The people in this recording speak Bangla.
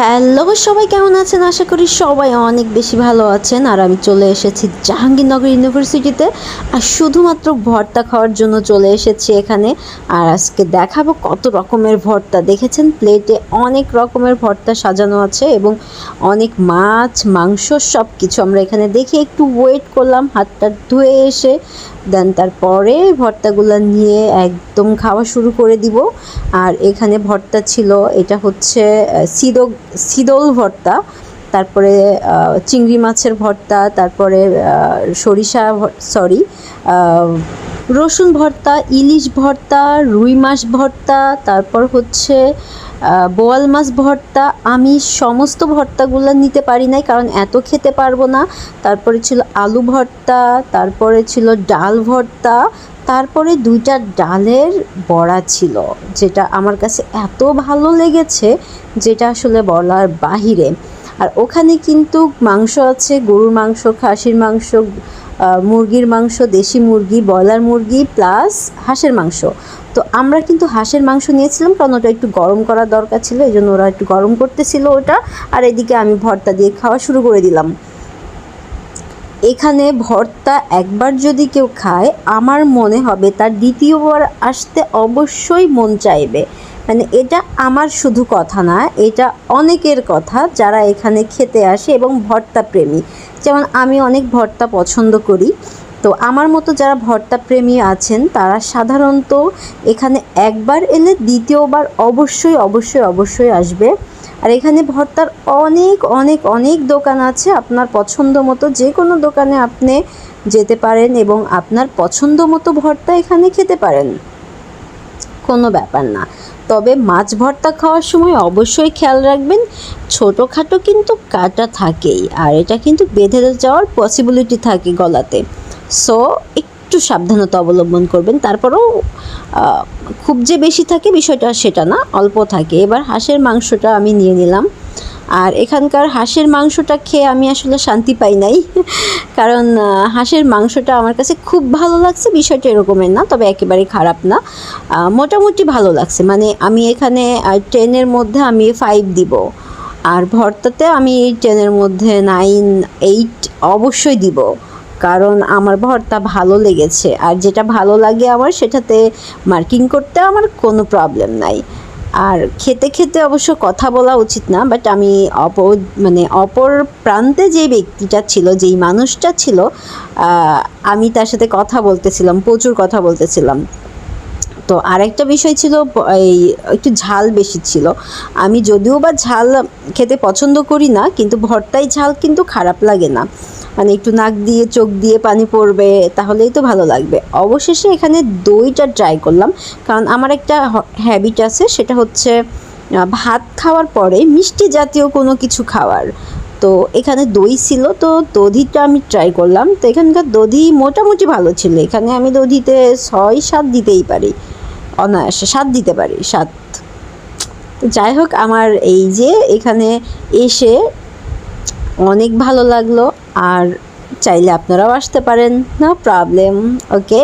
হ্যালো সবাই, কেমন আছেন? আশা করি সবাই অনেক বেশি ভালো আছেন। আর আমি চলে এসেছি জাহাঙ্গীরনগর ইউনিভার্সিটিতে, আর শুধুমাত্র ভর্তা খাওয়ার জন্য চলে এসেছি এখানে। আর আজকে দেখাবো কত রকমের ভর্তা। দেখেছেন প্লেটে অনেক রকমের ভর্তা সাজানো আছে এবং অনেক মাছ, মাংস, সব কিছু আমরা এখানে দেখে একটু ওয়েট করলাম, হাতটা ধুয়ে এসে দেন তারপরে ভর্তাগুলো নিয়ে একদম খাওয়া শুরু করে দিব। আর এখানে ভর্তা ছিল, এটা হচ্ছে শীতল ভর্তা, তারপরে চিংড়ি মাছের ভর্তা, তারপরে রসুন ভর্তা, ইলিশ ভর্তা, রুই মাছ ভর্তা, তারপর হচ্ছে বোয়াল মাছ ভর্তা। আমি সমস্ত ভর্তাগুলো নিতে পারি নাই, কারণ এত খেতে পারবো না। তারপরে ছিল আলু ভর্তা, তারপরে ছিল ডাল ভর্তা, তারপরে 2টা ডালের বড়া ছিল, যেটা আমার কাছে এত ভালো লেগেছে যেটা আসলে বলার বাহিরে। আর ওখানে কিন্তু মাংস আছে, গরুর মাংস, খাসির মাংস, মুরগির মাংস, দেশি মুরগি, ব্রয়লার মুরগি প্লাস হাঁসের মাংস। তো আমরা কিন্তু হাঁসের মাংস নিয়েছিলাম, কারণ ওটা একটু গরম করার দরকার ছিল, এই জন্য ওরা একটু গরম করতেছিল ওটা। আর এদিকে আমি ভর্তা দিয়ে খাওয়া শুরু করে দিলাম। এখানে ভর্তা একবার যদি কেউ খায়, আমার মনে হবে তার দ্বিতীয়বার আসতে অবশ্যই মন চাইবে। মানে এটা আমার শুধু কথা না, এটা অনেকের কথা যারা এখানে খেতে আসে এবং ভর্তা প্রেমী। যেমন আমি অনেক ভর্তা পছন্দ করি, তো আমার মতো যারা ভর্তা প্রেমী আছেন তারা সাধারণত এখানে একবার এলে দ্বিতীয়বার অবশ্যই অবশ্যই অবশ্যই আসবে। আর এখানে ভর্তার অনেক অনেক অনেক দোকান আছে, আপনার পছন্দ মতো যে কোনো দোকানে আপনি যেতে পারেন এবং আপনার পছন্দ মতো ভর্তা এখানে খেতে পারেন, কোনো ব্যাপার না। তবে মাছ ভর্তা খাওয়ার সময় অবশ্যই খেয়াল রাখবেন, ছোটোখাটো কিন্তু কাটা থাকেই, আর এটা কিন্তু বেঁধে যাওয়ার পসিবিলিটি থাকে গলাতে। সো একটু সাবধানতা অবলম্বন করবেন। তারপরেও খুব যে বেশি থাকে বিষয়টা সেটা না, অল্প থাকে। এবার হাঁসের মাংসটা আমি নিয়ে নিলাম, আর এখানকার হাঁসের মাংসটা খেয়ে আমি আসলে শান্তি পাই নাই, কারণ হাঁসের মাংসটা আমার কাছে খুব ভালো লাগছে, বিষয়টা এরকমের না, তবে একেবারেই খারাপ না, মোটামুটি ভালো লাগছে। মানে আমি এখানে 10-এর মধ্যে আমি 5 দিব, আর ভর্তাতে আমি 10-এর মধ্যে 9-8 অবশ্যই দিব, কারণ আমার ভর্তা ভালো লেগেছে। আর যেটা ভালো লাগে আমার সেটাতে মার্কিং করতে আমার কোনো প্রবলেম নাই। আর খেতে খেতে অবশ্য কথা বলা উচিত না, বাট আমি অপর প্রান্তে যে ব্যক্তিটা ছিল, যেই মানুষটা ছিল, আমি তার সাথে কথা বলতেছিলাম, প্রচুর কথা বলতেছিলাম। তো আরেকটা বিষয় ছিল, এই একটু ঝাল বেশি ছিল। আমি যদিও বা ঝাল খেতে পছন্দ করি না, কিন্তু ভর্তায় ঝাল কিন্তু খারাপ লাগে না, মানে একটু নাক দিয়ে চোখ দিয়ে পানি পড়বে তাহলেই তো ভালো লাগবে। অবশেষে এখানে দইটা ট্রাই করলাম, কারণ আমার একটা হ্যাবিট আছে, সেটা হচ্ছে ভাত খাওয়ার পরে মিষ্টি জাতীয় কোনো কিছু খাওয়ার। তো এখানে দই ছিল, তো দধিটা আমি ট্রাই করলাম। তো এখানকার দধি মোটামুটি ভালো ছিল, এখানে আমি দধিতে 6-7 দিতেই পারি, অনায়াসে 7 দিতে পারি, 7। তো যাই হোক, আমার এই যে এখানে এসে অনেক ভালো লাগলো, আর চাইলে আপনারাও আসতে পারেন, নো প্রবলেম। ওকে।